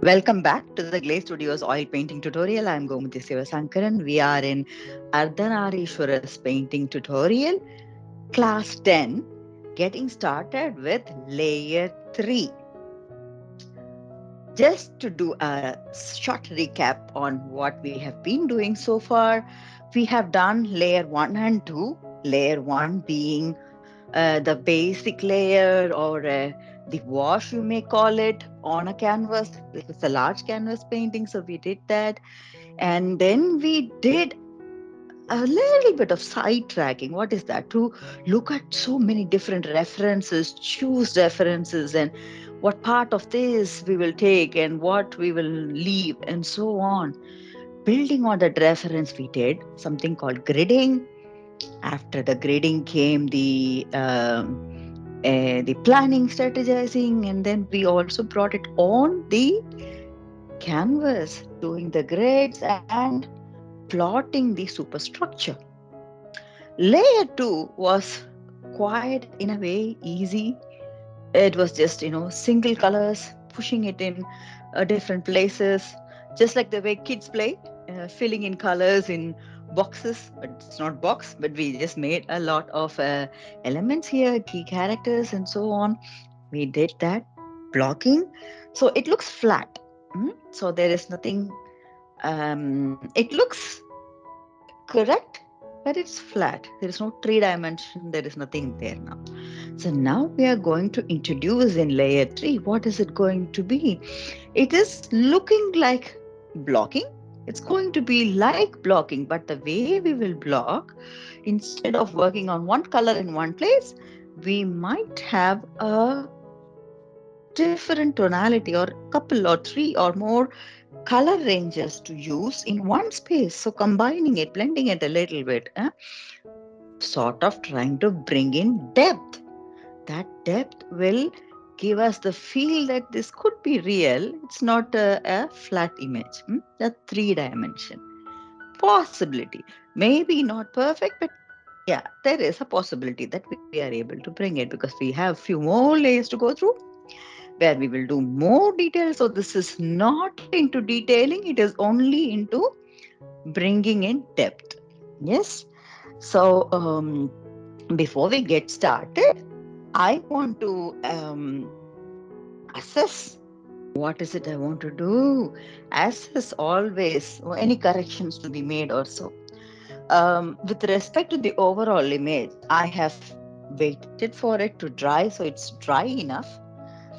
Welcome back to the Glaze Studios oil painting tutorial. I'm Gomuti Sivasankaran. We are in Ardhanareeshwarar's painting tutorial, class 10, getting started with layer 3. Just to do a short recap on what we have been doing so far, we have done layer 1 and 2. Layer 1 being the basic layer or the wash, you may call it, on a canvas. This is a large canvas painting, so we did that. And then we did a little bit of side tracking. What is that? To look at so many different references, choose references, and what part of this we will take and what we will leave, and so on. Building on that reference, we did something called gridding. After the grading came the planning, strategizing, and then we also brought it on the canvas, doing the grids and plotting the superstructure. Layer 2 was quite, in a way, easy. It was just, single colors, pushing it in different places, just like the way kids play, filling in colors in boxes, but it's not box, but we just made a lot of elements here, key characters, and so on. We did that blocking. So it looks flat. So there is nothing, it looks correct, but it's flat. There is no three dimension, there is nothing there now. So now we are going to introduce in layer 3. What is it going to be? It is looking like blocking. It's going to be like blocking, but the way we will block, instead of working on one color in one place, we might have a different tonality or couple or three or more color ranges to use in one space. So combining it, blending it a little bit, sort of trying to bring in depth. That depth will give us the feel that this could be real. It's not a flat image, a three dimension possibility. Maybe not perfect, but yeah, there is a possibility that we are able to bring it because we have few more layers to go through where we will do more detail. So this is not into detailing, it is only into bringing in depth. Yes. So before we get started, I want to assess what is it I want to do. Assess always any corrections to be made or so. With respect to the overall image, I have waited for it to dry so it's dry enough.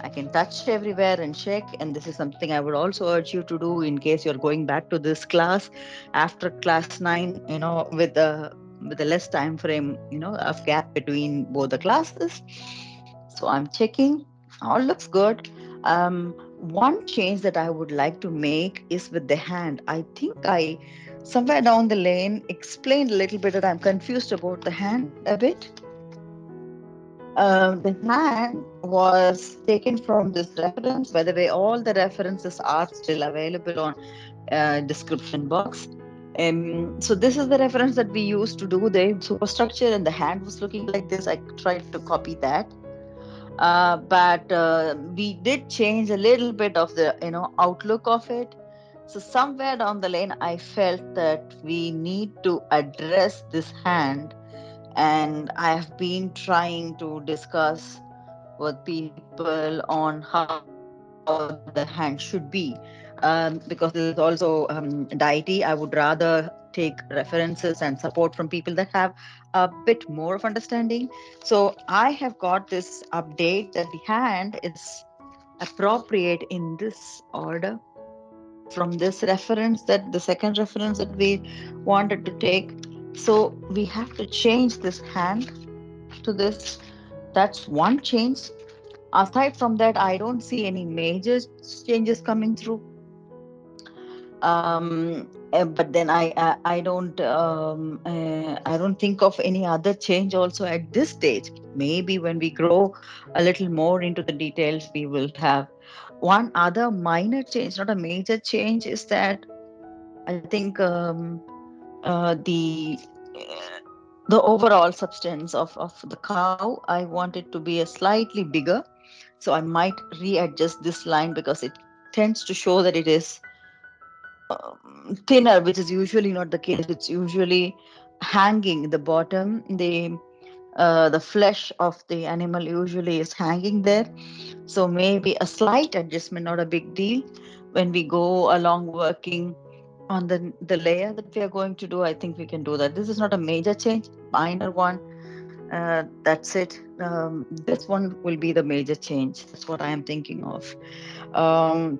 I can touch everywhere and check. And this is something I would also urge you to do in case you're going back to this class after class 9, with a less time frame, of gap between both the classes. So I'm checking. All looks good. One change that I would like to make is with the hand. I think I somewhere down the lane explained a little bit that I'm confused about the hand a bit. The hand was taken from this reference. By the way, all the references are still available on description box. So this is the reference that we used to do the superstructure, and the hand was looking like this. I tried to copy that, but we did change a little bit of the outlook of it. So somewhere down the lane, I felt that we need to address this hand, and I have been trying to discuss with people on how the hand should be. Because this is also deity, I would rather take references and support from people that have a bit more of understanding. So I have got this update that the hand is appropriate in this order from this reference, that the second reference that we wanted to take. So we have to change this hand to this. That's one change. Aside from that, I don't see any major changes coming through. But then I don't think of any other change also at this stage. Maybe when we grow a little more into the details, we will have one other minor change, not a major change, is that I think the overall substance of the cow, I want it to be a slightly bigger. So I might readjust this line because it tends to show that it is thinner, which is usually not the case. It's usually hanging. The bottom, the flesh of the animal usually is hanging there. So maybe a slight adjustment, not a big deal. When we go along working on the layer that we are going to do, I think we can do that. This is not a major change, minor one. That's it. This one will be the major change. That's what I am thinking of. Um,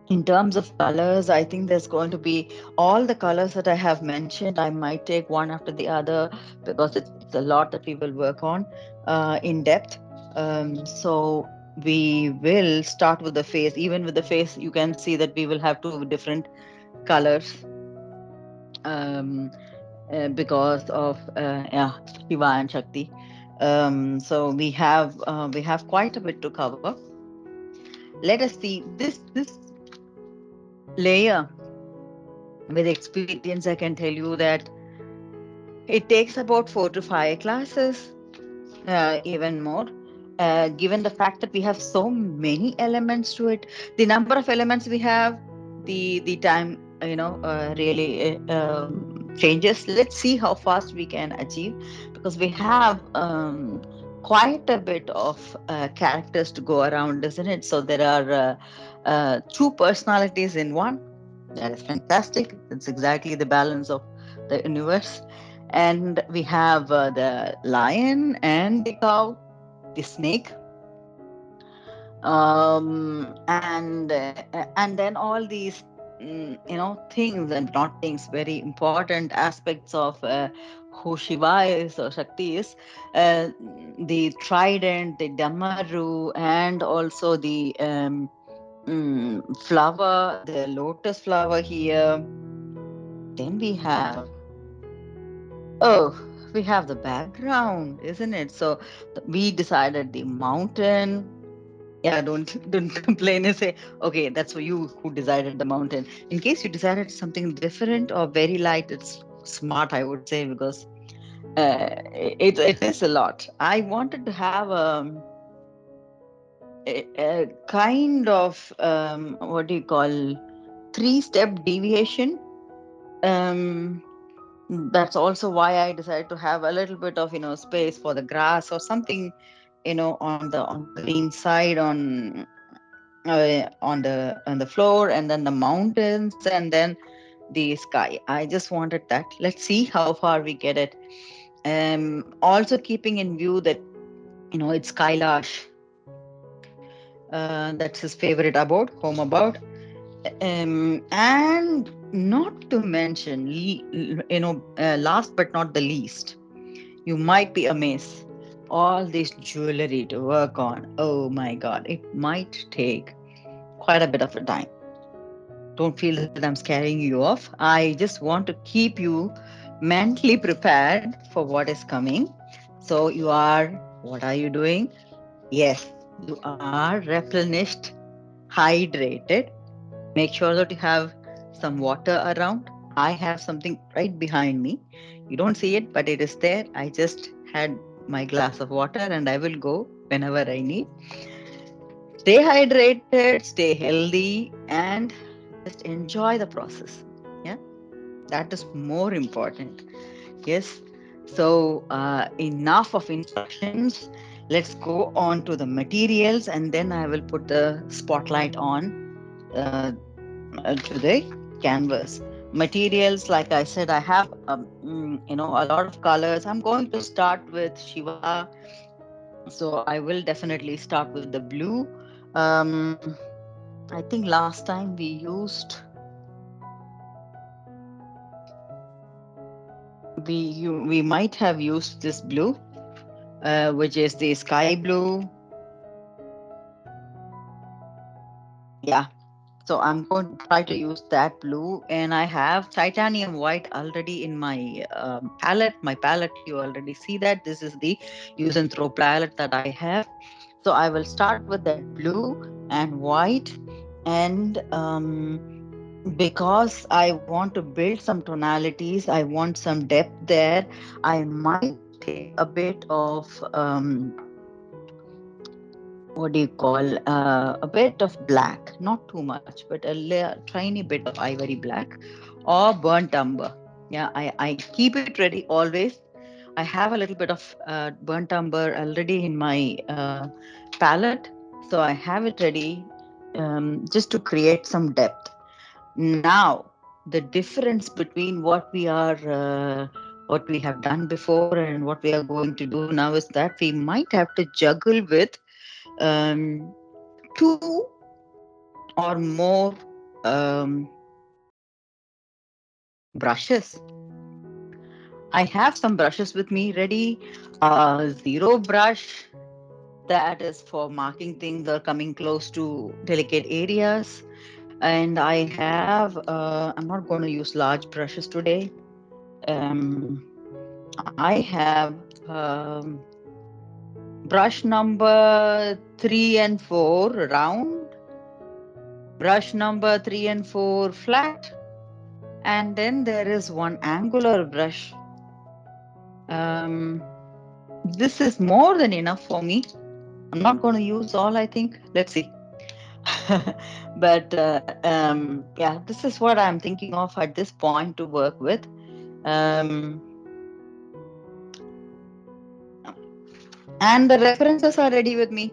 in terms of colors, I think there's going to be all the colors that I have mentioned. I might take one after the other because it's a lot that we will work on in depth. So we will start with the face. Even with the face, you can see that we will have two different colors, um, because of yeah, Shiva and Shakti. So we have quite a bit to cover. Let us see this layer. With experience, I can tell you that it takes about 4 to 5 classes, even more. Given the fact that we have so many elements to it, the number of elements we have, the time, really changes. Let's see how fast we can achieve, because we have quite a bit of characters to go around, isn't it? So there are two personalities in one. That is fantastic. That's exactly the balance of the universe. And we have the lion and the cow, the snake, and then all these things, and not things, very important aspects of who Shiva is or Shakti is, uh, the trident, the damaru, and also the flower, the lotus flower here. Then oh, we have the background, isn't it? So we decided the mountain. Yeah, don't complain and say, okay, that's for you who decided the mountain. In case you decided something different or very light, it's smart, I would say, because it is a lot. I wanted to have a kind of what do you call, three-step deviation. Um, that's also why I decided to have a little bit of space for the grass or something, on the green side, on the floor, and then the mountains, and then the sky. I just wanted that. Let's see how far we get it. Also keeping in view that it's Kailash. That's his favorite abode, home abode. And not to mention, last but not the least, you might be amazed. All this jewelry to work on. Oh my God, it might take quite a bit of a time. Don't feel that I'm scaring you off. I just want to keep you mentally prepared for what is coming. So what are you doing? Yes, you are replenished, hydrated. Make sure that you have some water around. I have something right behind me. You don't see it, but it is there. I just had my glass of water and I will go whenever I need. Stay hydrated, stay healthy, and just enjoy the process. Yeah, that is more important. Yes. So, enough of instructions. Let's go on to the materials, and then I will put the spotlight on uh, to the canvas. Materials, like I said, I have a lot of colors. I'm going to start with Shiva, so I will definitely start with the blue. Um, I think last time we might have used this blue, which is the sky blue. Yeah. So I'm going to try to use that blue, and I have titanium white already in my palette. My palette, you already see that. This is the use and throw palette that I have. So I will start with that blue and white, and because I want to build some tonalities, I want some depth there. I might take a bit of what do you call, a bit of black, not too much, but tiny bit of ivory black or burnt umber. Yeah, I keep it ready always. I have a little bit of burnt umber already in my palette, so I have it ready, just to create some depth. Now, the difference between what we have done before and what we are going to do now is that we might have to juggle with um, two or more um, brushes. I have some brushes with me ready. Zero brush, that is for marking things or coming close to delicate areas. And I have, I'm not going to use large brushes today. Um, I have brush number 3 and 4 round, brush number 3 and 4 flat, and then there is one angular brush. Um, this is more than enough for me. I'm not going to use all, I think. Let's see. But yeah, this is what I'm thinking of at this point to work with. Um, and the references are ready with me.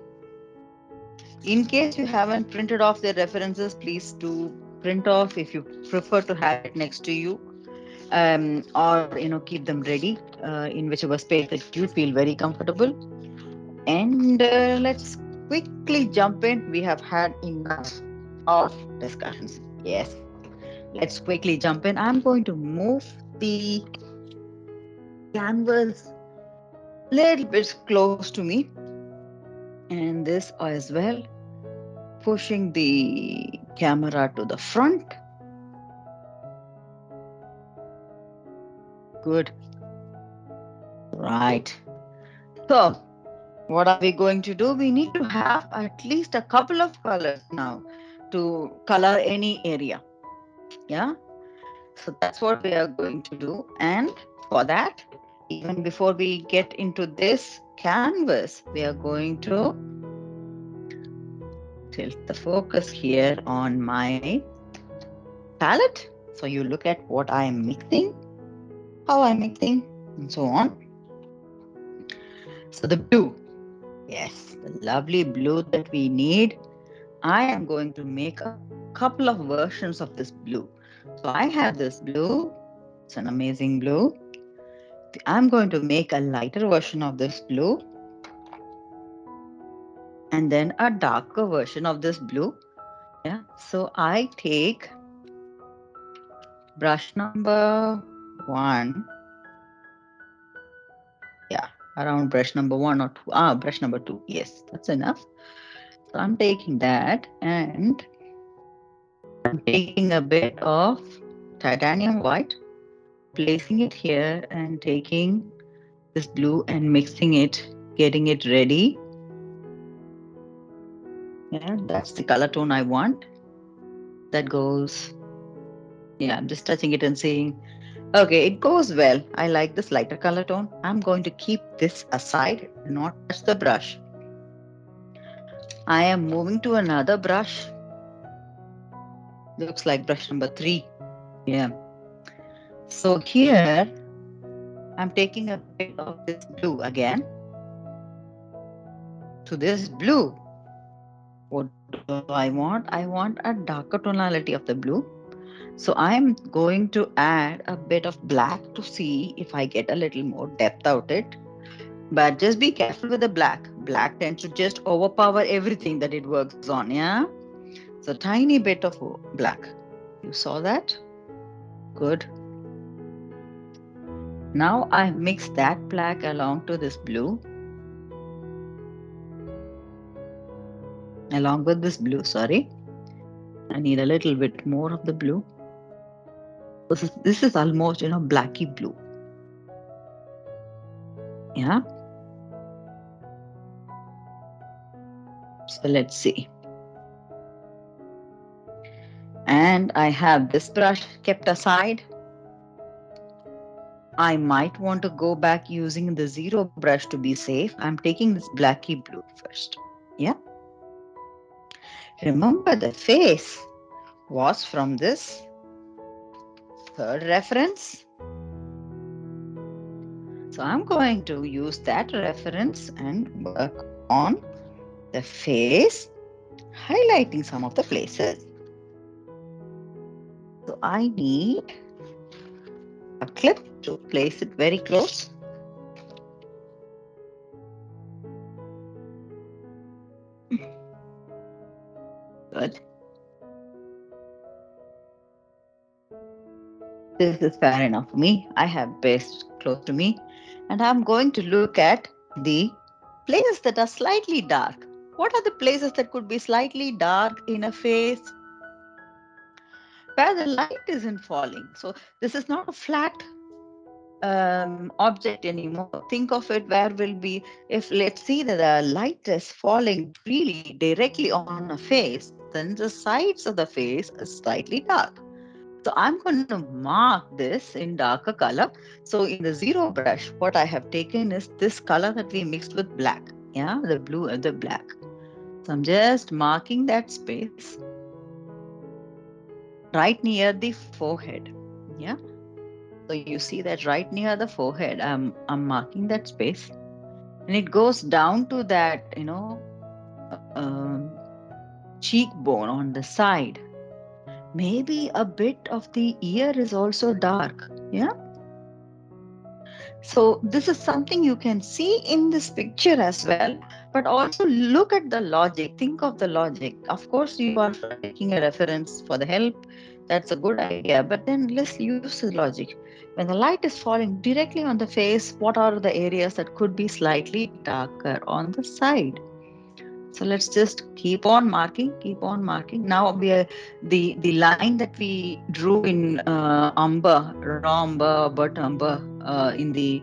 In case you haven't printed off the references, please do print off if you prefer to have it next to you, or keep them ready in whichever space that you feel very comfortable. And let's quickly jump in. We have had enough of discussions. Yes, let's quickly jump in. I'm going to move the canvas a little bit close to me, and this as well, pushing the camera to the front. Good. Right. So, what are we going to do? We need to have at least a couple of colors now to color any area. Yeah. So that's what we are going to do. And for that, even before we get into this canvas, we are going to tilt the focus here on my palette. So you look at what I am mixing, how I'm mixing, and so on. So the blue, yes, the lovely blue that we need. I am going to make a couple of versions of this blue. So I have this blue. It's an amazing blue. I'm going to make a lighter version of this blue and then a darker version of this blue. Yeah. So I take brush number 1. Yeah. Around brush number 1 or 2. Brush number 2. Yes, that's enough. So I'm taking that and I'm taking a bit of titanium white, placing it here and taking this blue and mixing it, getting it ready. Yeah, that's the color tone I want. That goes, yeah, I'm just touching it and saying, okay, it goes well. I like this lighter color tone. I'm going to keep this aside, not touch the brush. I am moving to another brush. Looks like brush number 3. Yeah. So here, I'm taking a bit of this blue again to this blue. What do I want? I want a darker tonality of the blue. So I'm going to add a bit of black to see if I get a little more depth out it. But just be careful with the black. Black tends to just overpower everything that it works on, yeah? So tiny bit of black. You saw that? Good. Now I mix that black along to this blue. Along with this blue, sorry. I need a little bit more of the blue. This is almost, blacky blue. Yeah. So let's see. And I have this brush kept aside. I might want to go back using the zero brush to be safe. I'm taking this blacky blue first. Yeah. Remember, the face was from this third reference. So I'm going to use that reference and work on the face, highlighting some of the places. So I need a clip to place it very close. Good. This is fair enough for me. I have base close to me. And I'm going to look at the places that are slightly dark. What are the places that could be slightly dark in a face where the light isn't falling? So this is not a flat object anymore. Think of it where will be, if let's see that the light is falling really directly on a face, then the sides of the face is slightly dark. So I'm going to mark this in darker color. So in the zero brush, what I have taken is this color that we mixed with black. Yeah, the blue and the black. So I'm just marking that space right near the forehead. Yeah. So you see that right near the forehead, I'm marking that space. And it goes down to that, cheekbone on the side. Maybe a bit of the ear is also dark. Yeah. So this is something you can see in this picture as well, but also look at the logic. Think of the logic. Of course, you are taking a reference for the help. That's a good idea. But then let's use the logic. When the light is falling directly on the face, what are the areas that could be slightly darker on the side? So let's just keep on marking, keep on marking. Now we are the line that we drew in umber, raw umber, but umber in the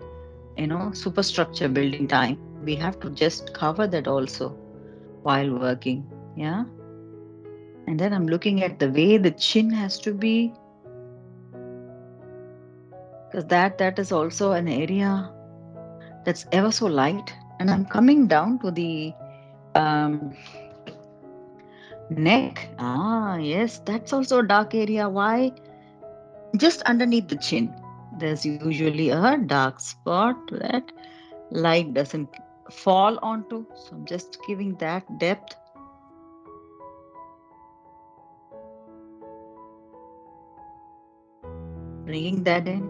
superstructure building time. We have to just cover that also while working. Yeah. And then I'm looking at the way the chin has to be, because that is also an area that's ever so light. And I'm coming down to the um, neck. Ah, yes, that's also a dark area. Why? Just underneath the chin, there's usually a dark spot that light doesn't fall onto. So I'm just giving that depth. Bringing that in.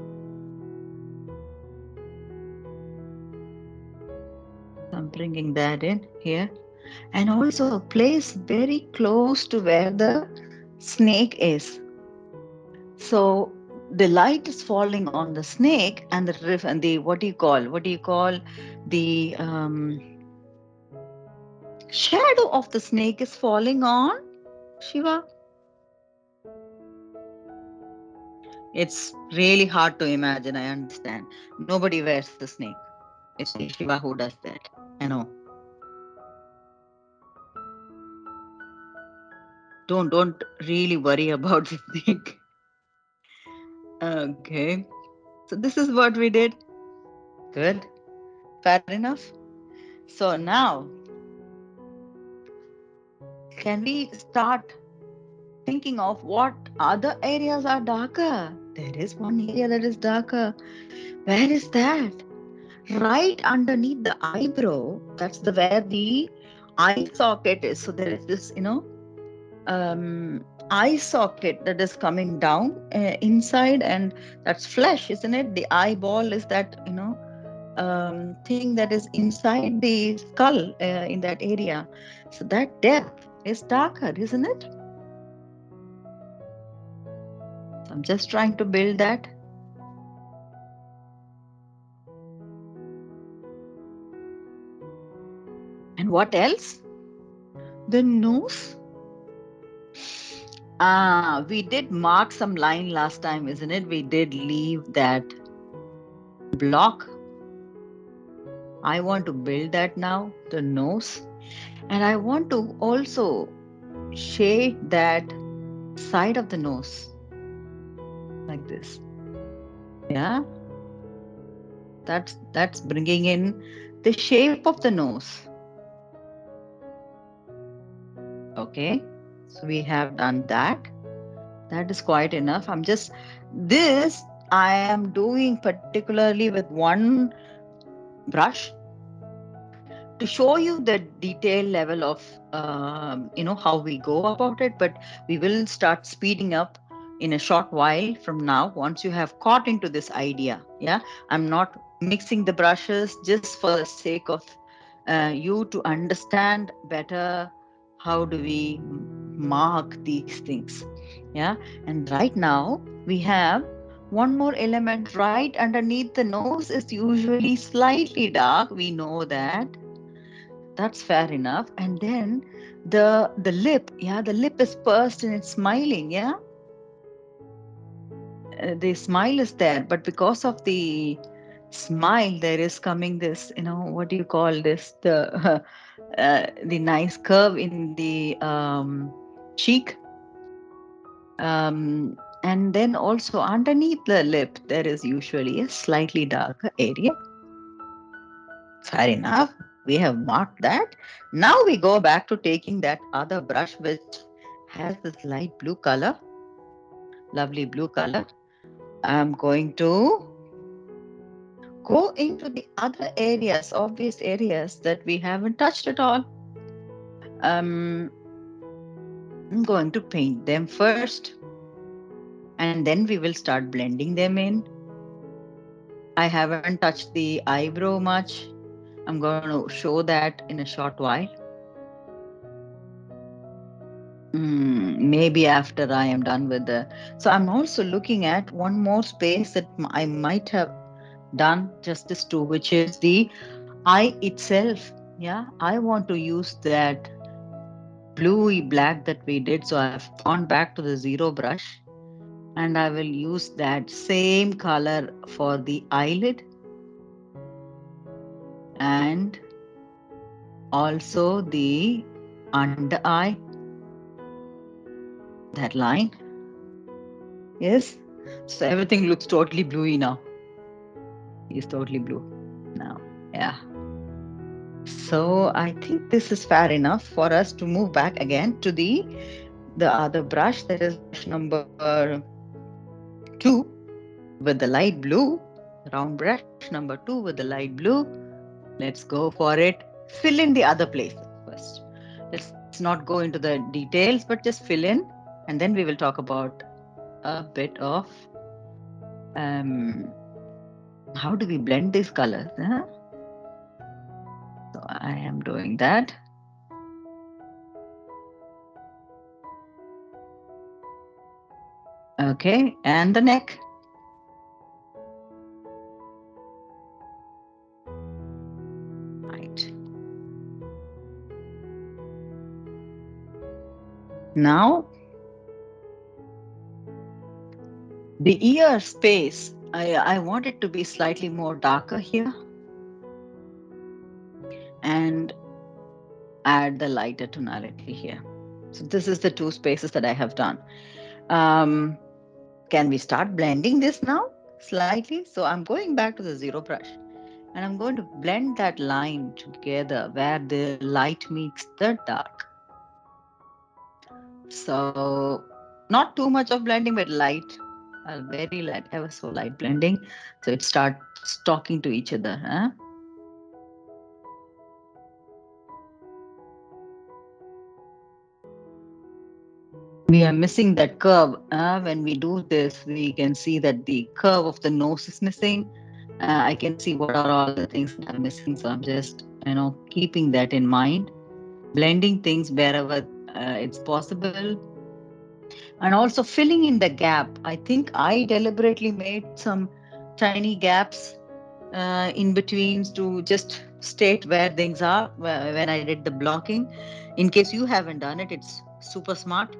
I'm bringing that in here. And also place very close to where the snake is. So the light is falling on the snake and the riff and the what do you call the shadow of the snake is falling on Shiva. It's really hard to imagine. I understand. Nobody wears the snake. It's only Shiva who does that. I know. Don't really worry about the snake. Okay. So this is what we did. Good. Fair enough. So now, can we start thinking of what other areas are darker? There is one area that is darker. Where is that? Right underneath the eyebrow. That's the where the eye socket is. So there is this, eye socket that is coming down inside, and that's flesh, isn't it? The eyeball is that, thing that is inside the skull in that area. So that depth is darker, isn't it? So I'm just trying to build that. And what else? The nose. Ah, we did mark some line last time, isn't it? We did leave that block. I want to build that now, the nose. And I want to also shade that side of the nose like this. Yeah, that's bringing in the shape of the nose. Okay. So we have done that. That is quite enough. This I am doing particularly with one brush to show you the detail level of how we go about it, but we will start speeding up in a short while from now once you have caught into this idea. Yeah, I'm not mixing the brushes just for the sake of you to understand better how do we mark these things. Yeah, and right now we have one more element right underneath the nose is usually slightly dark. We know that. That's fair enough. And then the lip, yeah, the lip is pursed and it's smiling, yeah. The smile is there, but because of the smile, there is coming this, what do you call this? The nice curve in the cheek. And then also underneath the lip, there is usually a slightly darker area. Fair enough. We have marked that. Now we go back to taking that other brush which has this light blue color, lovely blue color. I'm going to go into the other areas, obvious areas that we haven't touched at all. Um, I'm going to paint them first and then we will start blending them in. I haven't touched the eyebrow much. I'm going to show that in a short while. Maybe after I am done with the. So I'm also looking at one more space that I might have done justice to, which is the eye itself. Yeah, I want to use that bluey black that we did. So I've gone back to the zero brush and I will use that same color for the eyelid and also the under eye, that line. Yes. So everything looks totally bluey now. Is totally blue now. Yeah. So I think this is fair enough for us to move back again to the other brush, that is brush number 2 with the light blue, round brush number 2 with the light blue. Let's go for it. Fill in the other places first. Let's not go into the details, but just fill in, and then we will talk about a bit of um, how do we blend these colors. Huh? So I am doing that. Okay, and the neck. Right. Now, the ear space, I want it to be slightly more darker here and add the lighter tonality here. So this is the two spaces that I have done. Um, can we start blending this now slightly? So I'm going back to the zero brush and I'm going to blend that line together where the light meets the dark. So not too much of blending, but light, very light, ever so light blending. So it starts talking to each other. Huh? We are missing that curve. When we do this, we can see that the curve of the nose is missing. I can see what are all the things that are missing. So I'm just, keeping that in mind, blending things wherever it's possible, and also filling in the gap. I think I deliberately made some tiny gaps in between to just state where things are when I did the blocking. In case you haven't done it, it's super smart.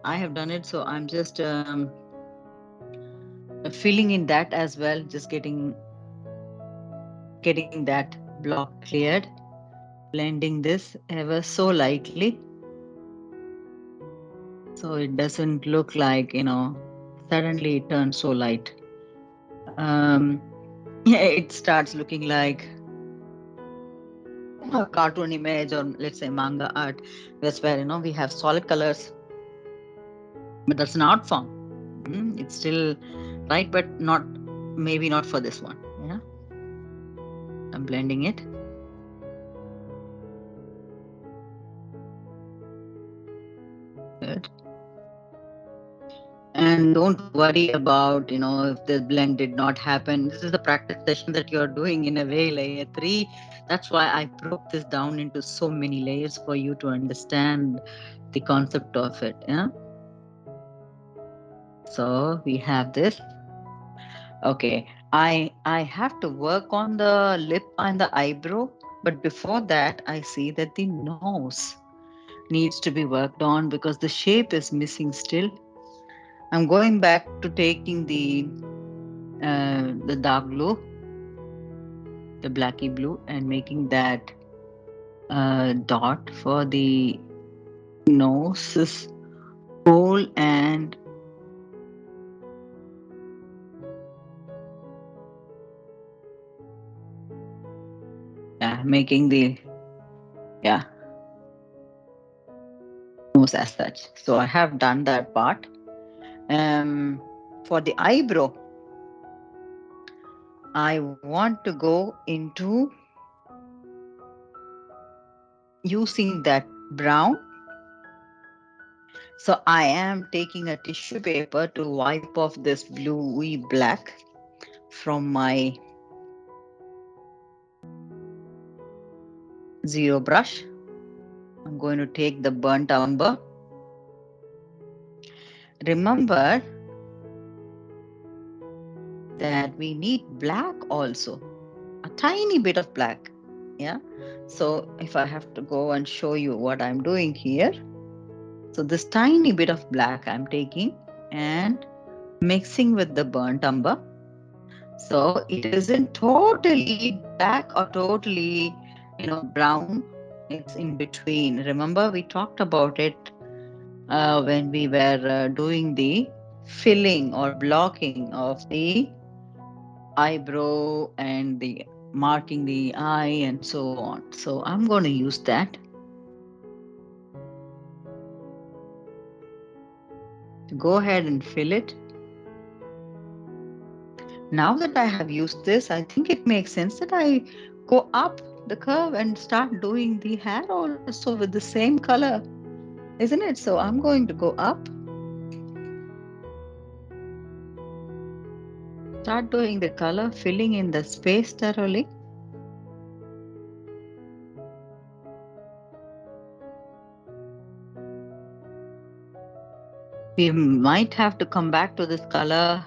I have done it, so I'm just filling in that as well, just getting that block cleared, blending this ever so lightly, so it doesn't look like suddenly it turns so light. Um, yeah, it starts looking like a cartoon image or let's say manga art. That's where we have solid colors but that's an art form. It's still right, but not, maybe not for this one. Yeah, I'm blending it. Good. And don't worry about, if the blend did not happen. This is a practice session that you're doing in a way, layer 3. That's why I broke this down into so many layers for you to understand the concept of it. Yeah. So we have this. Okay. I have to work on the lip and the eyebrow, but before that, I see that the nose needs to be worked on because the shape is missing still. I'm going back to taking the dark blue, the blacky blue, and making that dot for the nose hole, and yeah, making the, yeah, nose as such. So I have done that part. Um, for the eyebrow, I want to go into using that brown. So I am taking a tissue paper to wipe off this bluey black from my zero brush. I'm going to take the burnt umber. Remember that we need black also, a tiny bit of black. Yeah. So if I have to go and show you what I'm doing here, so this tiny bit of black I'm taking and mixing with the burnt umber. So it isn't totally black or totally, brown. It's in between. Remember, we talked about it when we were doing the filling or blocking of the eyebrow and the marking the eye and so on. So I'm going to use that to go ahead and fill it. Now that I have used this, I think it makes sense that I go up the curve and start doing the hair also with the same color, isn't it? So I'm going to go up, start doing the color, filling in the space thoroughly. We might have to come back to this color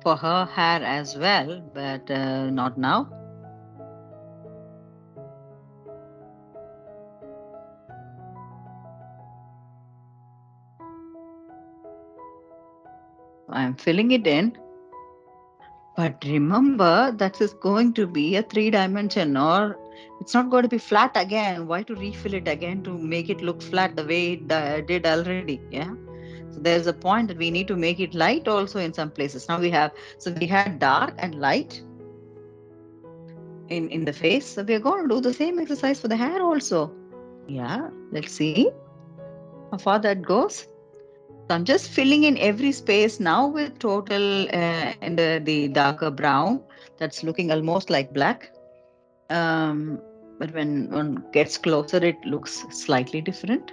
for her hair as well, but not now. I'm filling it in. But remember, that is going to be a 3 dimension, or it's not going to be flat again. Why to refill it again to make it look flat the way it did already? Yeah. So there's a point that we need to make it light also in some places. Now we had dark and light in the face. So we're going to do the same exercise for the hair also. Yeah. Let's see how far that goes. So I'm just filling in every space now with total and the darker brown. That's looking almost like black. But when one gets closer, it looks slightly different.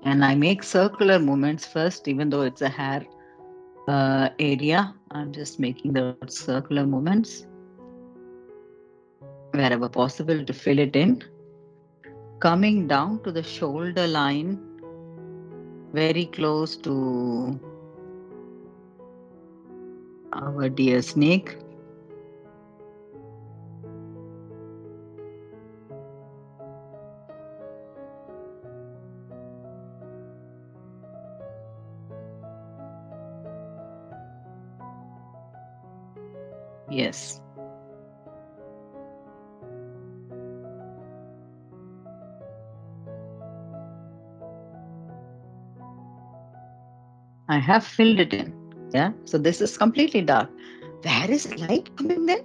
And I make circular movements first, even though it's a hair area. I'm just making those circular movements wherever possible to fill it in. Coming down to the shoulder line, very close to our dear snake. Yes. I have filled it in. Yeah. So this is completely dark. Where is light coming then?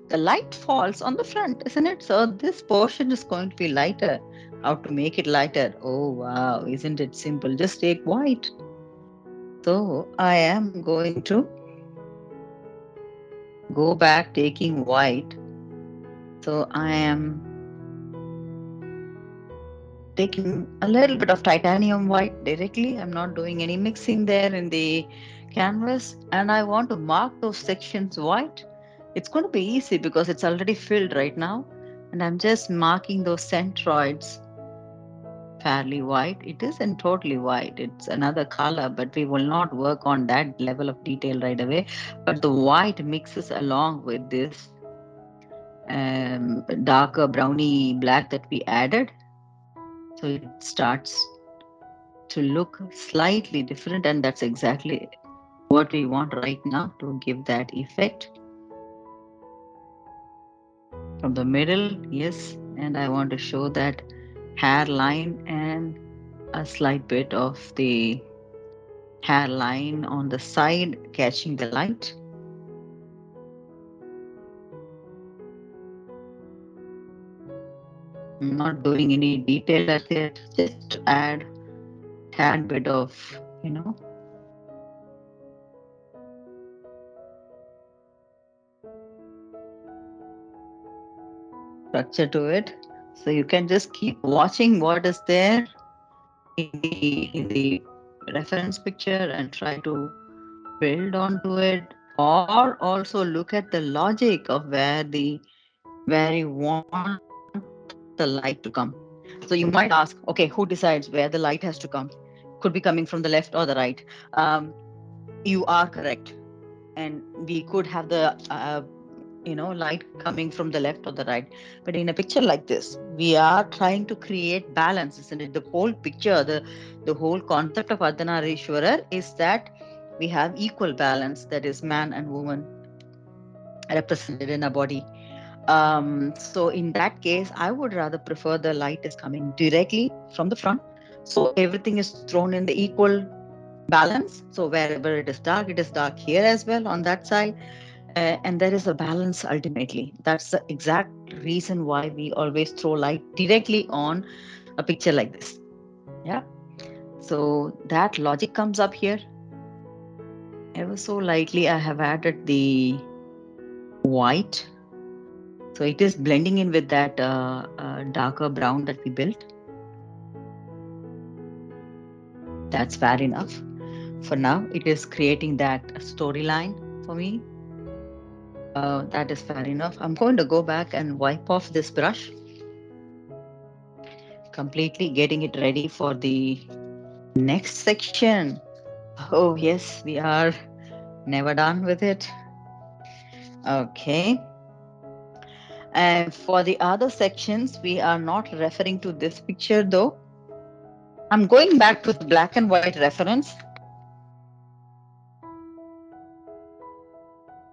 The light falls on the front, isn't it? So this portion is going to be lighter. How to make it lighter? Oh wow, isn't it simple? Just take white. So I am going to go back taking white. So I am taking a little bit of titanium white directly. I'm not doing any mixing there in the canvas. And I want to mark those sections white. It's going to be easy because it's already filled right now. And I'm just marking those centroids fairly white. It isn't totally white, it's another color, but we will not work on that level of detail right away. But the white mixes along with this darker browny black that we added. So it starts to look slightly different, and that's exactly what we want right now to give that effect. From the middle, yes, and I want to show that hairline and a slight bit of the hairline on the side catching the light. I'm not doing any detail as yet, just to add tad bit of, you know, structure to it. So you can just keep watching what is there in the reference picture and try to build onto it, or also look at the logic of where you want the light to come. So you might ask, okay, who decides where the light has to come? Could be coming from the left or the right. um, you are correct, and we could have the light coming from the left or the right. But in a picture like this, we are trying to create balance, isn't it? The whole picture, the whole concept of Ardhanareeshwarar is that we have equal balance, that is man and woman represented in a body. So in that case, I would rather prefer the light is coming directly from the front. So everything is thrown in the equal balance. So wherever it is dark here as well on that side. And there is a balance ultimately. That's the exact reason why we always throw light directly on a picture like this. Yeah. So that logic comes up here. Ever so lightly, I have added the white. So it is blending in with that darker brown that we built. That's fair enough. For now, it is creating that storyline for me. That is fair enough. I'm going to go back and wipe off this brush, completely getting it ready for the next section. Oh, yes, we are never done with it. Okay. And for the other sections, we are not referring to this picture though. I'm going back to the black and white reference.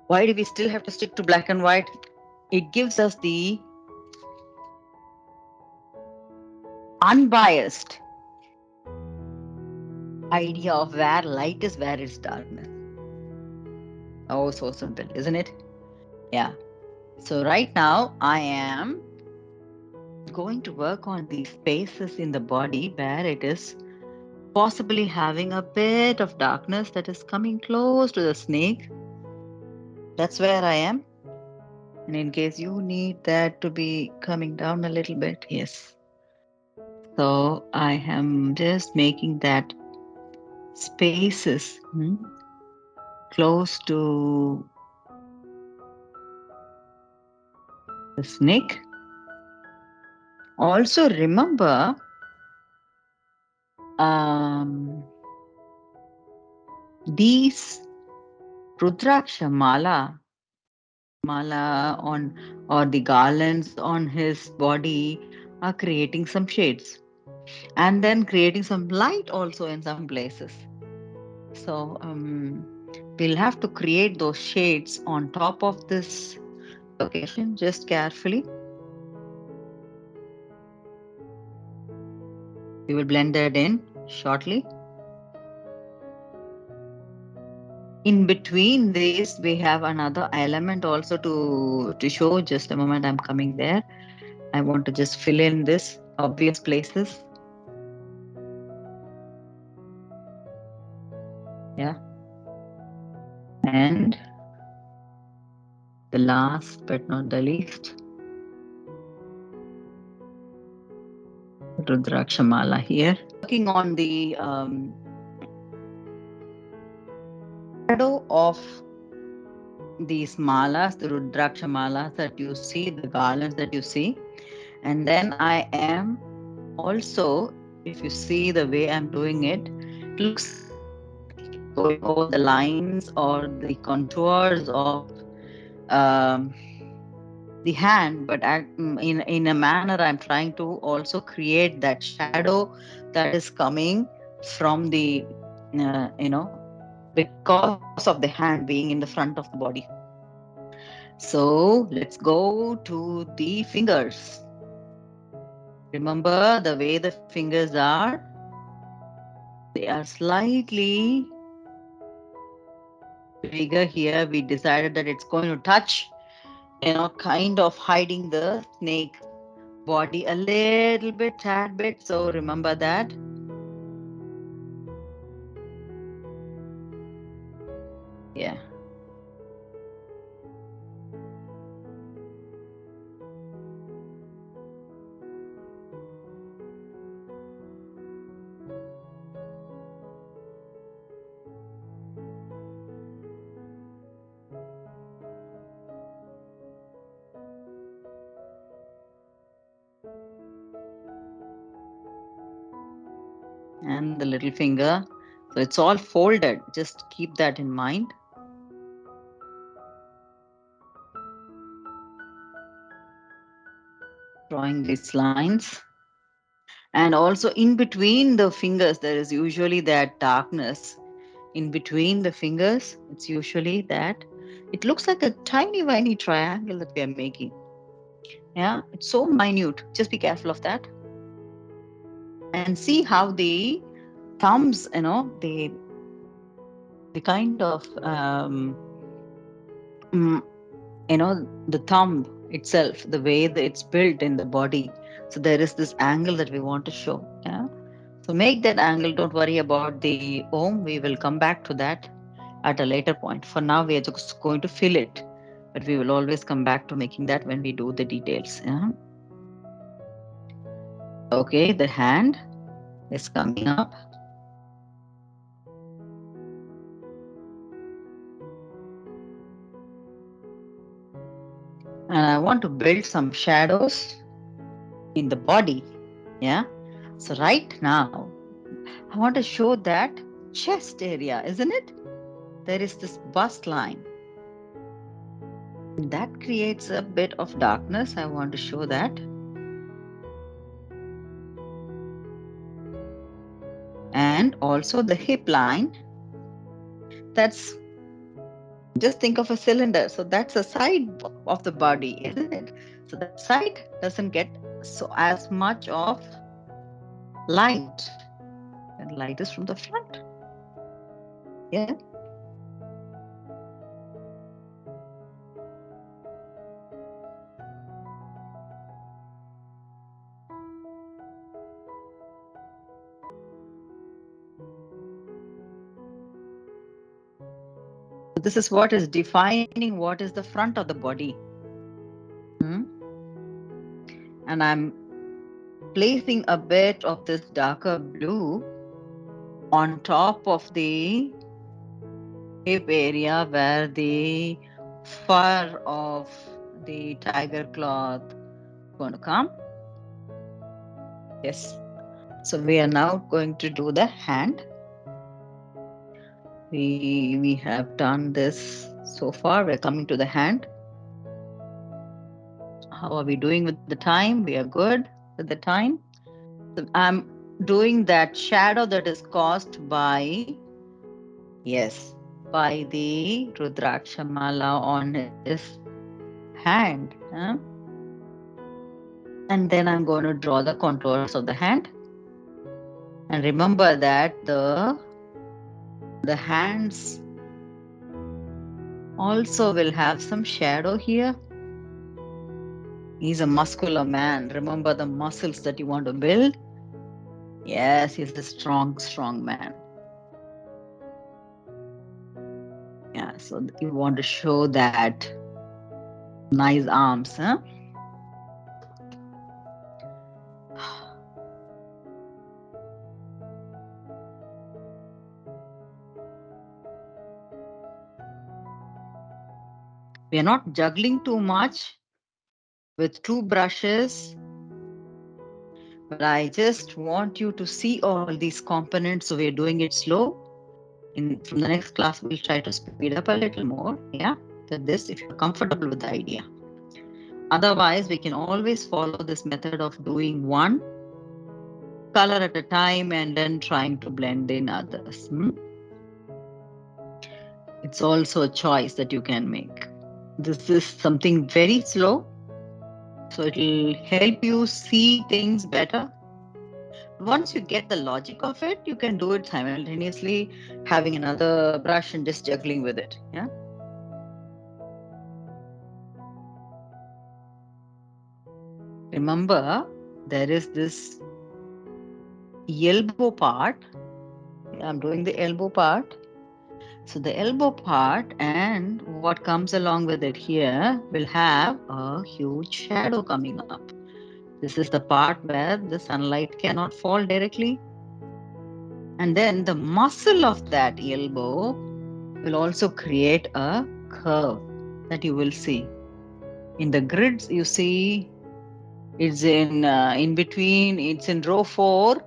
Why do we still have to stick to black and white? It gives us the unbiased idea of where light is, where is darkness. Oh, so simple, isn't it? Yeah. So right now I am going to work on these spaces in the body where it is possibly having a bit of darkness that is coming close to the snake. That's where I am. And in case you need that to be coming down a little bit, yes. So I am just making that spaces close to the snake. Also remember um, these Rudraksha mala on or the garlands on his body are creating some shades and then creating some light also in some places. So we'll have to create those shades on top of this location just carefully. We will blend that in shortly. In between this, we have another element also to show. Just a moment, I'm coming there. I want to just fill in this obvious places. Yeah. And the last but not the least, Rudrakshamala here. Working on the shadow of these malas, the Rudraksha malas that you see, the garlands that you see. And then I am also, if you see the way I'm doing it, it looks like going over the lines or the contours of um, the hand, but in a manner I'm trying to also create that shadow that is coming from the because of the hand being in the front of the body. So let's go to the fingers. Remember the way the fingers are, they are slightly bigger here. We decided that it's going to touch, kind of hiding the snake body a little bit, tad bit. So remember that. Yeah. And the little finger. So it's all folded. Just keep that in mind. Drawing these lines. And also in between the fingers, there is usually that darkness. In between the fingers, it's usually that. It looks like a tiny, tiny triangle that we are making. Yeah, it's so minute. Just be careful of that. And see how the thumbs, the kind of mm, the thumb itself, the way that it's built in the body. So there is this angle that we want to show. Yeah. So make that angle. Don't worry about the ohm. We will come back to that at a later point. For now, we are just going to fill it, but we will always come back to making that when we do the details. Yeah. Okay, the hand is coming up. And I want to build some shadows in the body. Yeah. So right now, I want to show that chest area, isn't it? There is this bust line. That creates a bit of darkness. I want to show that. And also the hip line. That's just think of a cylinder. So that's the side of the body, isn't it? So that side doesn't get so as much of light. And light is from the front. Yeah. So this is what is defining what is the front of the body. Hmm? And I'm placing a bit of this darker blue on top of the hip area where the fur of the tiger cloth is going to come. Yes. So we are now going to do the hand. We have done this so far. We're coming to the hand. How are we doing with the time? We are good with the time. So I'm doing that shadow that is caused by, yes, by the Rudrakshamala on his hand. And then I'm going to draw the contours of the hand. And remember that the hands Also, we'll have some shadow here. He's a muscular man. Remember the muscles that you want to build? Yes, he's a strong, strong man. Yeah, so you want to show that nice arms, huh? We are not juggling too much with two brushes, but I just want you to see all these components. So we're doing it slow. From the next class, we'll try to speed up a little more. Yeah, with this, if you're comfortable with the idea. Otherwise, we can always follow this method of doing one color at a time and then trying to blend in others. It's also a choice that you can make. This is something very slow, so it'll help you see things better. Once you get the logic of it, you can do it simultaneously, having another brush and just juggling with it. Yeah. Remember, there is this elbow part. I'm doing the elbow part. So the elbow part and what comes along with it here will have a huge shadow coming up. This is the part where the sunlight cannot fall directly. And then the muscle of that elbow will also create a curve that you will see. In the grids, you see it's in between, it's in row 4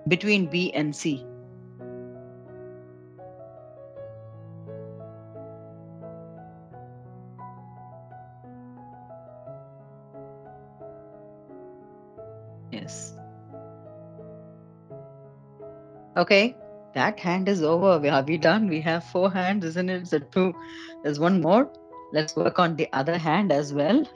between B and C. Yes. Okay, that hand is over. Are we done? We have 4 hands, isn't it? So 2. There's one more. Let's work on the other hand as well. If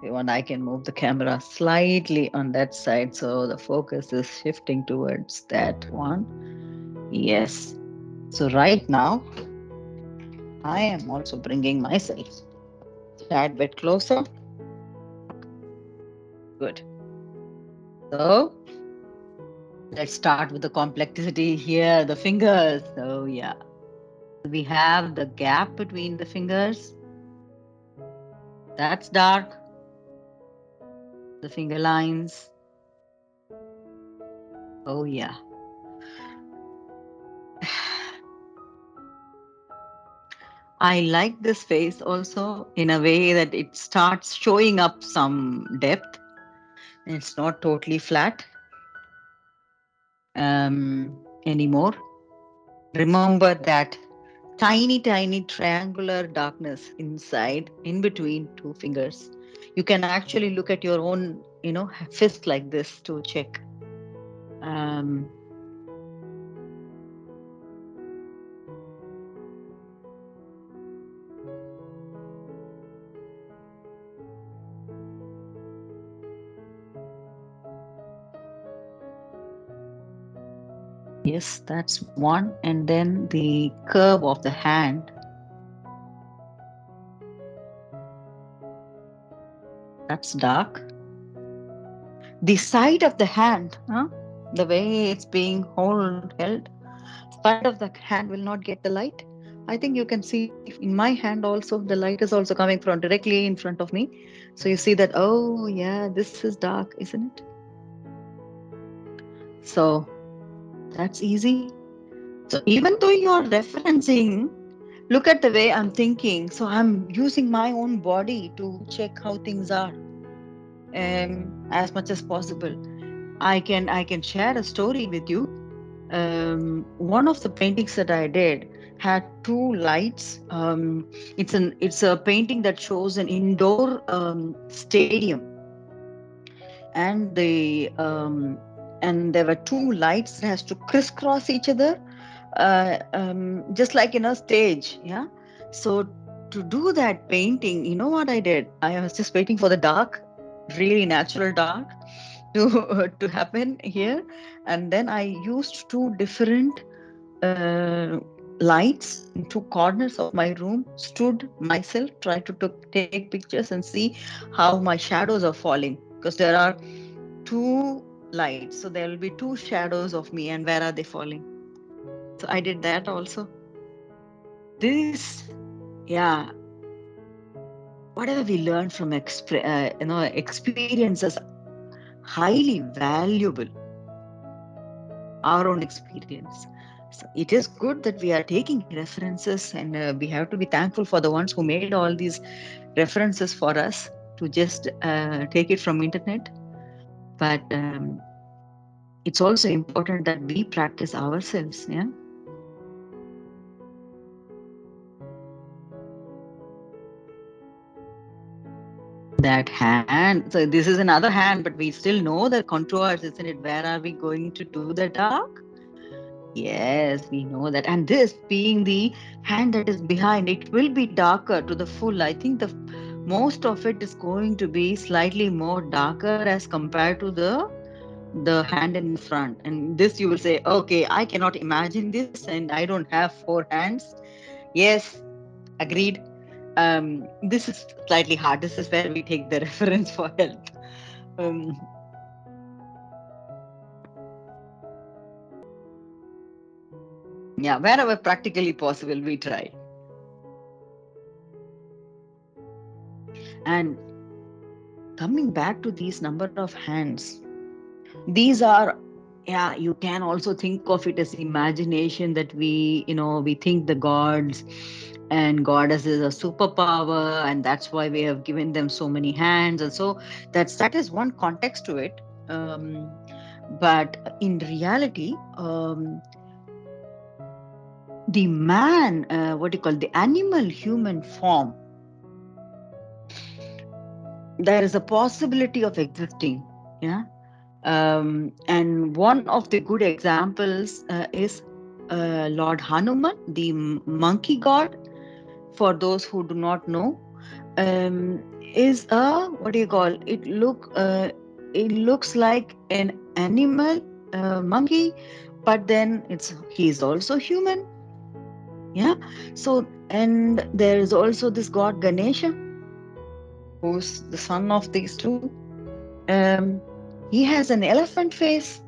you want, I can move the camera slightly on that side so the focus is shifting towards that one. Yes. So right now, I am also bringing myself a tad bit closer. Good. So let's start with the complexity here, the fingers. So yeah, we have the gap between the fingers. That's dark. The finger lines. Oh yeah. I like this face also in a way that it starts showing up some depth. It's not totally flat anymore. Remember that tiny, tiny triangular darkness inside, in between two fingers. You can actually look at your own, fist like this to check. Um, yes, that's one. And then the curve of the hand. That's dark. The side of the hand, the way it's being held, side of the hand will not get the light. I think you can see in my hand also, the light is also coming from directly in front of me. So you see that, oh yeah, this is dark, isn't it? So that's easy. So even though you're referencing, look at the way I'm thinking. So I'm using my own body to check how things are as much as possible. I can share a story with you. One of the paintings that I did had two lights. It's a painting that shows an indoor stadium, and there were two lights that has to crisscross each other, just like in a stage. Yeah. So to do that painting, you know what I did? I was just waiting for the dark, really natural dark, to happen here, and then I used two different uh, lights in two corners of my room, stood myself, tried to take pictures and see how my shadows are falling. Because there are two lights, so there will be two shadows of me, and where are they falling? So I did that also. This, yeah, whatever we learn from experiences, highly valuable, our own experience. So it is good that we are taking references, and we have to be thankful for the ones who made all these references for us to just take it from internet. But it's also important that we practice ourselves. Yeah. That hand. So this is another hand, but we still know the contours, isn't it? Where are we going to do the dark? Yes, we know that. And this being the hand that is behind, it will be darker to the full. I think the most of it is going to be slightly more darker as compared to the hand in the front. And this you will say, okay, I cannot imagine this, and I don't have four hands. Yes, agreed. This is slightly hard. This is where we take the reference for help. Um, yeah, wherever practically possible, we try. And coming back to these number of hands, these are, yeah, you can also think of it as imagination, that we think the gods and goddesses are superpower, and that's why we have given them so many hands, and so that is one context to it. But in reality, the man, what do you call, the animal human form, there is a possibility of existing. Yeah. And one of the good examples is Lord Hanuman, the monkey god. For those who do not know, is a, what do you call it? It looks like an animal, monkey, but then he is also human. Yeah. So, and there is also this god Ganesha, who's the son of these two. Um, he has an elephant face.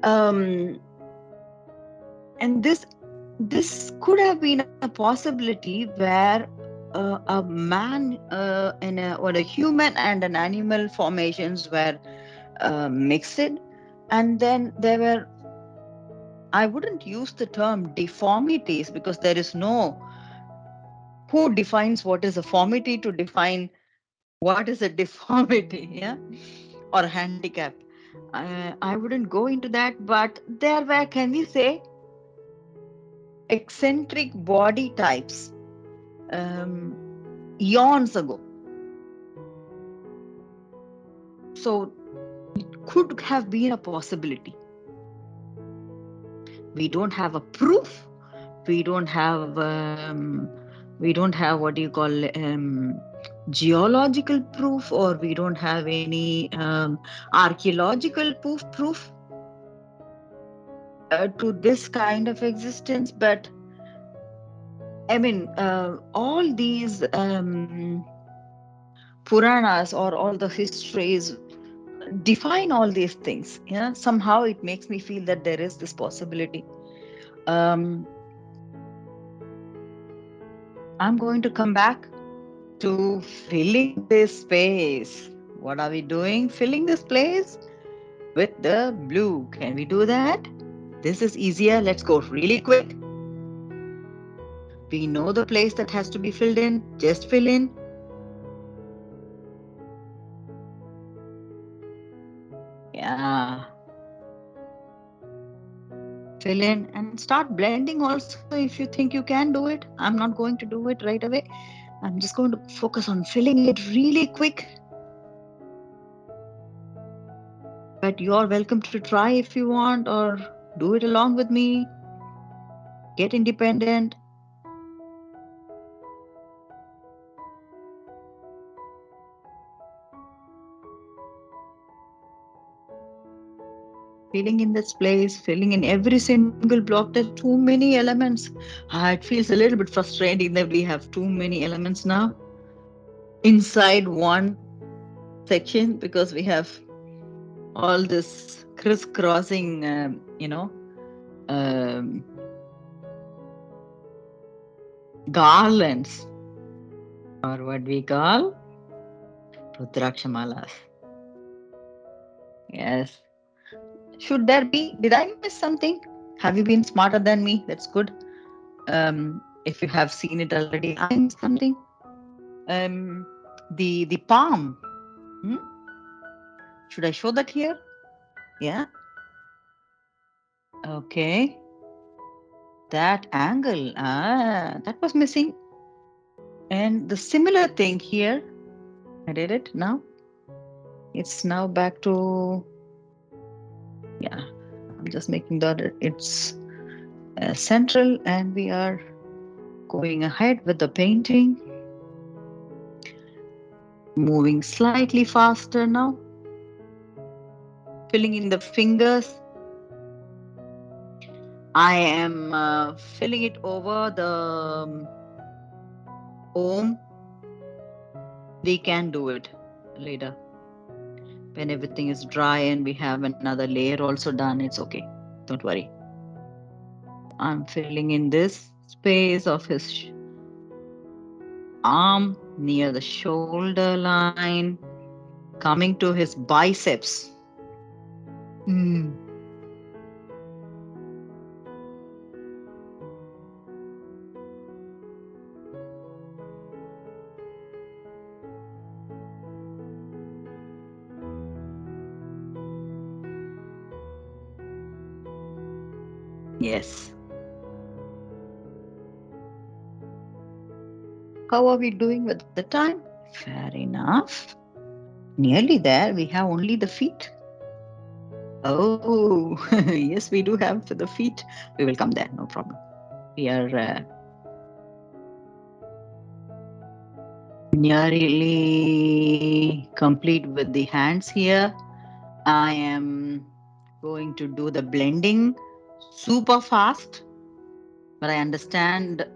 Um, and this could have been a possibility where a man or a human and an animal formations were mixed, and then there were, I wouldn't use the term deformities, because there is no, who defines what is a formity to define what is a deformity, yeah, or handicap. I wouldn't go into that, but there were, can we say, eccentric body types um, eons ago. So could have been a possibility. We don't have a proof. We don't have what do you call, geological proof, or we don't have any archaeological proof to this kind of existence. But I mean, all these Puranas or all the histories define all these things. Yeah, somehow it makes me feel that there is this possibility. um, I'm going to come back to filling this space. What are we doing? Filling this place with the blue. Can we do that? This is easier. Let's go really quick. We know the place that has to be filled in. Just fill in. Yeah. Fill in and start blending also if you think you can do it. I'm not going to do it right away. I'm just going to focus on filling it really quick. But you're welcome to try if you want, or do it along with me. Get independent. filling in this place, filling in every single block. There's too many elements. It feels a little bit frustrating that we have too many elements now inside one section because we have all this crisscrossing, um, garlands, or what we call Rudraksha. Yes. Should there be? Did I miss something? Have you been smarter than me? That's good. If you have seen it already, I missed something. Um, the palm. Hmm? Should I show that here? Yeah. Okay. That angle. That was missing. And the similar thing here. I did it now. It's now back to, yeah. I'm just making that it's central, and we are going ahead with the painting. Moving slightly faster now. Filling in the fingers. I am filling it over the Om. We can do it later when everything is dry and we have another layer also done. It's okay. Don't worry. I'm filling in this space of his arm near the shoulder line, coming to his biceps. Mm. Yes. How are we doing with the time? Fair enough. Nearly there. We have only the feet. Oh, yes, we do have the feet. We will come there. No problem. We are nearly complete with the hands here. I am going to do the blending super fast, but I understand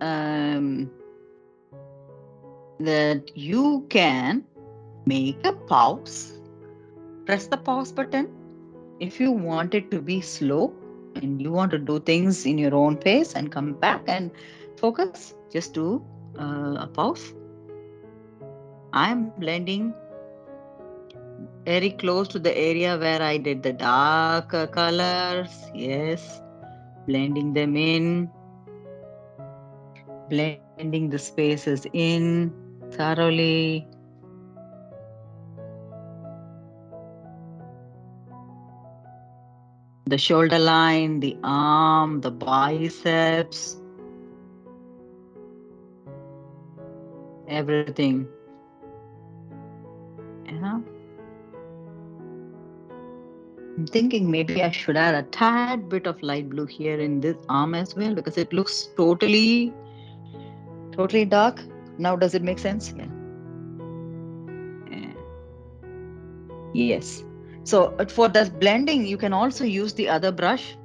that you can make a pause, press the pause button if you want it to be slow and you want to do things in your own pace and come back and focus. Just do a pause. I'm blending very close to the area where I did the dark colors. Yes, blending them in, blending the spaces in thoroughly. The shoulder line, the arm, the biceps, everything. Yeah. I'm thinking maybe I should add a tad bit of light blue here in this arm as well because it looks totally dark. Now, does it make sense? Yeah. Yeah. Yes. So for this blending, you can also use the other brush,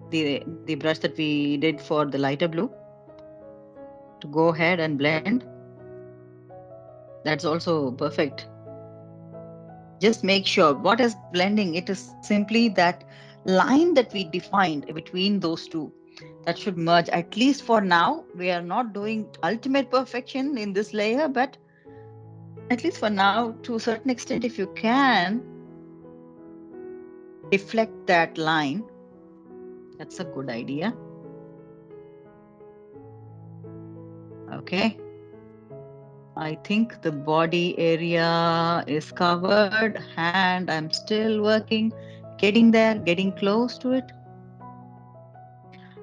the brush that we did for the lighter blue, to go ahead and blend. That's also perfect. Just make sure what is blending. It is simply that line that we defined between those two that should merge. At least for now, we are not doing ultimate perfection in this layer, but at least for now, to a certain extent, if you can deflect that line, that's a good idea. Okay. I think the body area is covered and I'm still working, getting there, getting close to it.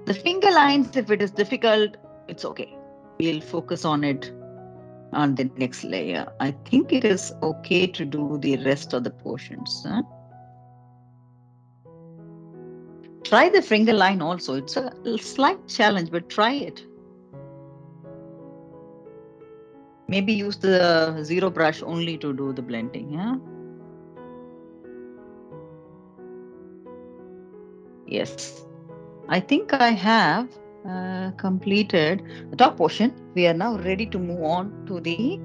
The finger lines, if it is difficult, it's okay. We'll focus on it on the next layer. I think it is okay to do the rest of the portions. Huh? Try the finger line also. It's a slight challenge, but try it. Maybe use the zero brush only to do the blending. Yeah. Yes, I think I have completed the top portion. We are now ready to move on to the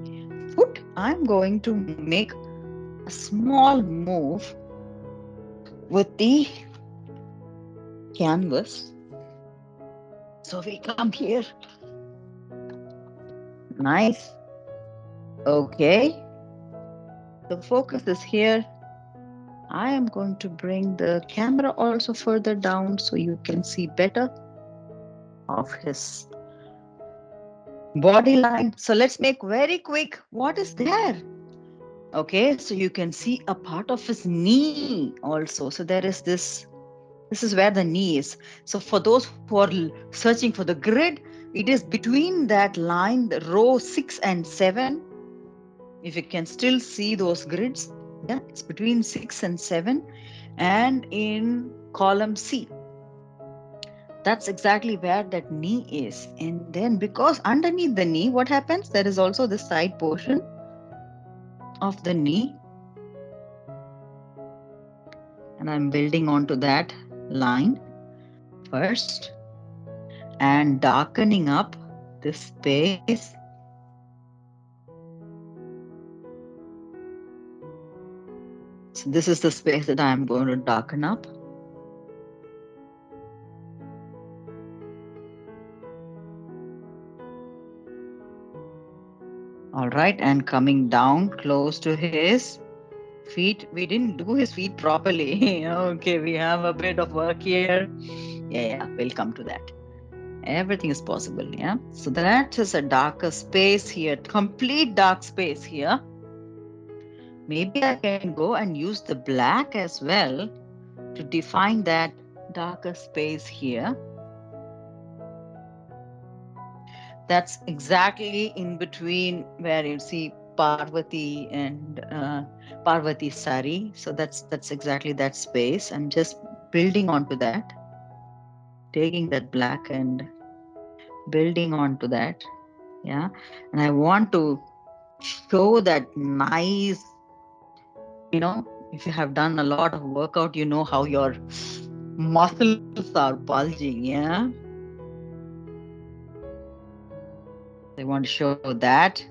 foot. I'm going to make a small move with the canvas. So we come here. Nice. Okay. The focus is here. I am going to bring the camera also further down so you can see better of his body line. So let's make very quick. What is there? Okay, so you can see a part of his knee also. So there is this is where the knee is. So for those who are searching for the grid, it is between that line, the row 6 and 7. If you can still see those grids, yeah, it's between 6 and 7 and in column C. That's exactly where that knee is. And then because underneath the knee, what happens? There is also the side portion of the knee. And I'm building onto that line first and darkening up this space. So this is the space that I'm going to darken up. All right, and coming down close to his feet. We didn't do his feet properly. Okay, we have a bit of work here. Yeah, we'll come to that. Everything is possible. Yeah. So that is a darker space here, complete dark space here. Maybe I can go and use the black as well to define that darker space here. That's exactly in between where you see Parvati and Parvati sari. So that's exactly that space. I'm just building onto that, taking that black and building onto that. Yeah. And I want to show that nice, if you have done a lot of workout, you know how your muscles are bulging. Yeah. I want to show that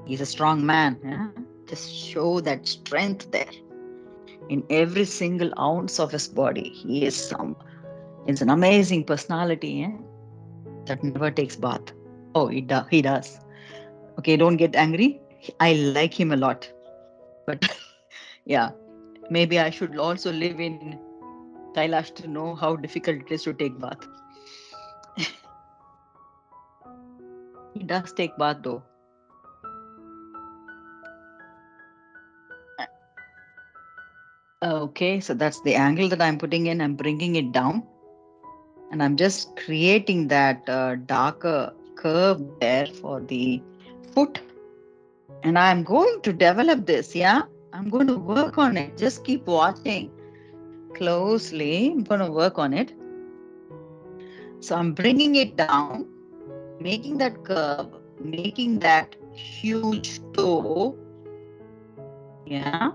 he's a strong man. Yeah. Just show that strength there in every single ounce of his body. It's an amazing personality, eh? That never takes bath. Oh, he does. Okay, don't get angry. I like him a lot. But yeah, maybe I should also live in Kailash to know how difficult it is to take bath. He does take bath though. Okay, so that's the angle that I'm putting in. I'm bringing it down and I'm just creating that darker curve there for the foot. And I'm going to develop this, yeah? I'm going to work on it. Just keep watching closely. I'm going to work on it. So I'm bringing it down, making that curve, making that huge toe. Yeah,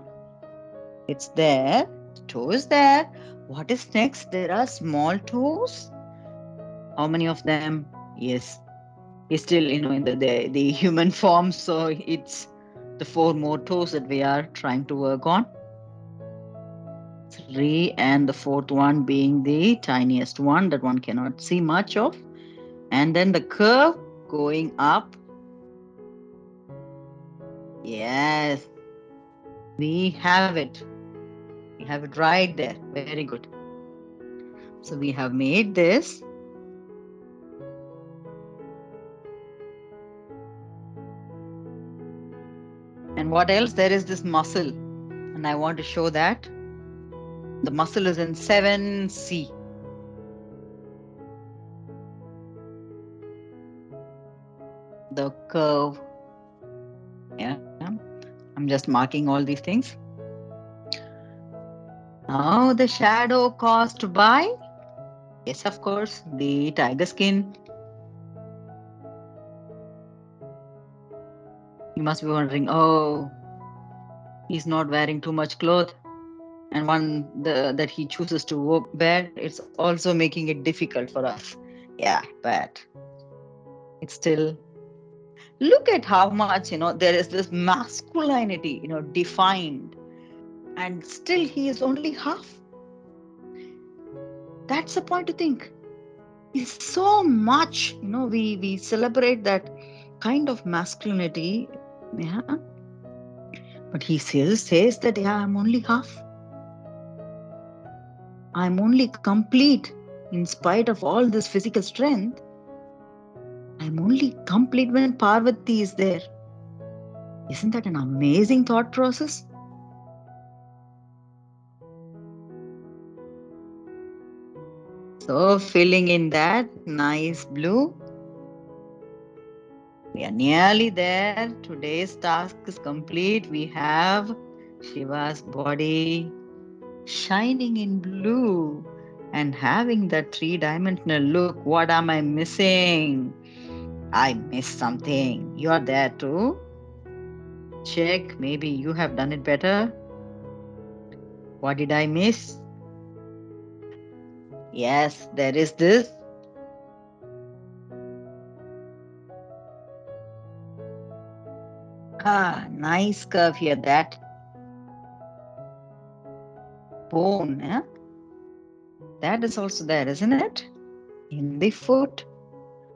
it's there. Toe is there. What is next? There are small toes. How many of them? Yes, he's still, in the human form. So it's the 4 more toes that we are trying to work on. 3 and the fourth one being the tiniest one that one cannot see much of. And then the curve going up. Yes, we have it. We have it right there. Very good. So we have made this. And what else? There is this muscle. And I want to show that. The muscle is in 7C. The curve. Yeah. I'm just marking all these things. Now the shadow caused by, yes, of course, the tiger skin. You must be wondering, oh, he's not wearing too much cloth. and that he chooses to wear, it's also making it difficult for us. Yeah, but it's still, look at how much, there is this masculinity, defined, and still he is only half. That's the point to think. It's so much, we celebrate that kind of masculinity. Yeah, but he still says that, yeah, I'm only half. I'm only complete. In spite of all this physical strength, I'm only complete when Parvati is there. Isn't that an amazing thought process? So, filling in that nice blue, we are nearly there. Today's task is complete. We have Shiva's body shining in blue and having that three-dimensional look. What am I missing? I missed something. You are there too. Check. Maybe you have done it better. What did I miss? Yes, there is this. Nice curve here. That bone, that is also there, isn't it? In the foot.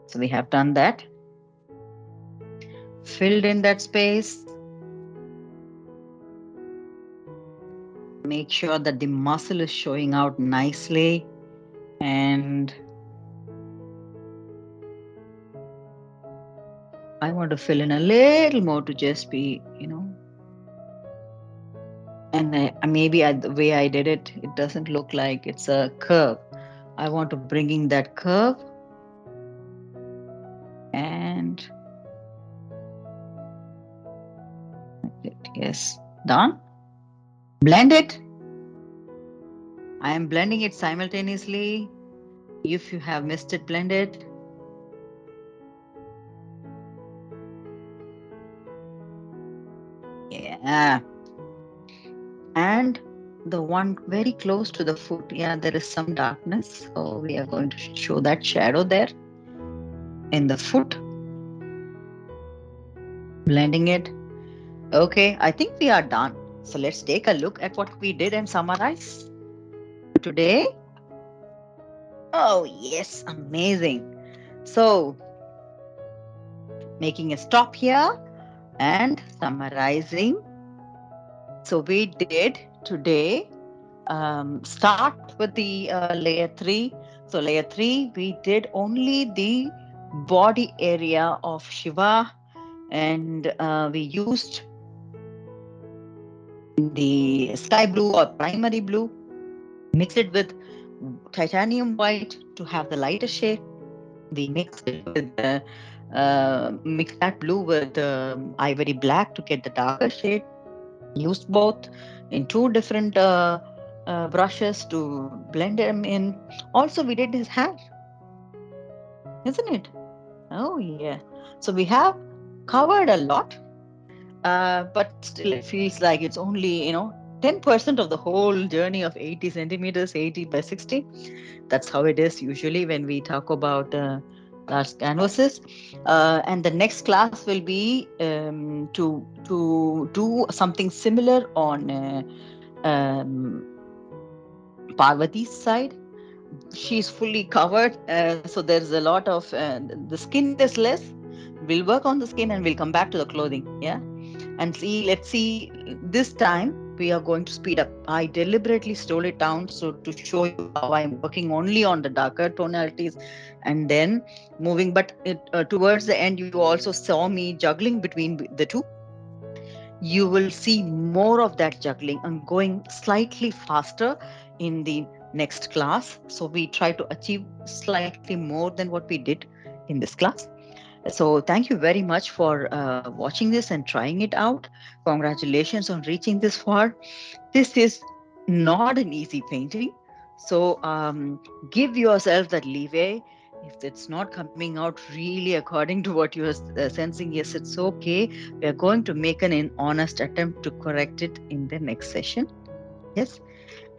So we have done that. Filled in that space. Make sure that the muscle is showing out nicely. And I want to fill in a little more to just be, and the way I did it, it doesn't look like it's a curve. I want to bring in that curve and yes, done. Blend it. I am blending it simultaneously. If you have missed it, blend it. Yeah. And the one very close to the foot, yeah, there is some darkness. So we are going to show that shadow there in the foot. Blending it. Okay, I think we are done. So let's take a look at what we did and summarize today. Oh, yes, amazing. So, making a stop here and summarizing. So, we did today start with the layer 3. So, layer 3, we did only the body area of Shiva, and we used the sky blue or primary blue, mix it with titanium white to have the lighter shade. We mix that blue with ivory black to get the darker shade. Used both in two different brushes to blend them in. Also, we did his hair, isn't it? Oh yeah. So we have covered a lot, but still it feels like it's only 10% of the whole journey of 80 centimeters, 80 by 60. That's how it is usually when we talk about large canvases. And the next class will be to do something similar on Parvati's side. She's fully covered, so there's a lot of the skin is less. We'll work on the skin and we'll come back to the clothing. Yeah, and see. Let's see. This time we are going to speed up. I deliberately slowed it down so to show you how I'm working only on the darker tonalities, and then moving. But towards the end, you also saw me juggling between the two. You will see more of that juggling and going slightly faster in the next class. So we try to achieve slightly more than what we did in this class. So thank you very much for watching this and trying it out. Congratulations on reaching this far. This is not an easy painting. So give yourself that leeway. If it's not coming out really according to what you're sensing, yes, it's okay. We are going to make an honest attempt to correct it in the next session. Yes.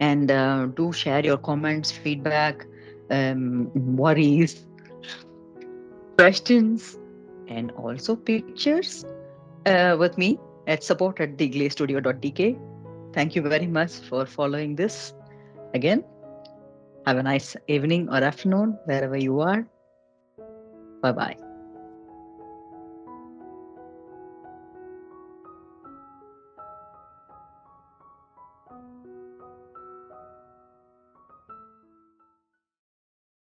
And do share your comments, feedback, worries, questions, and also pictures with me at support@theglaystudio.tk. Thank you very much for following this. Again, have a nice evening or afternoon wherever you are. Bye bye.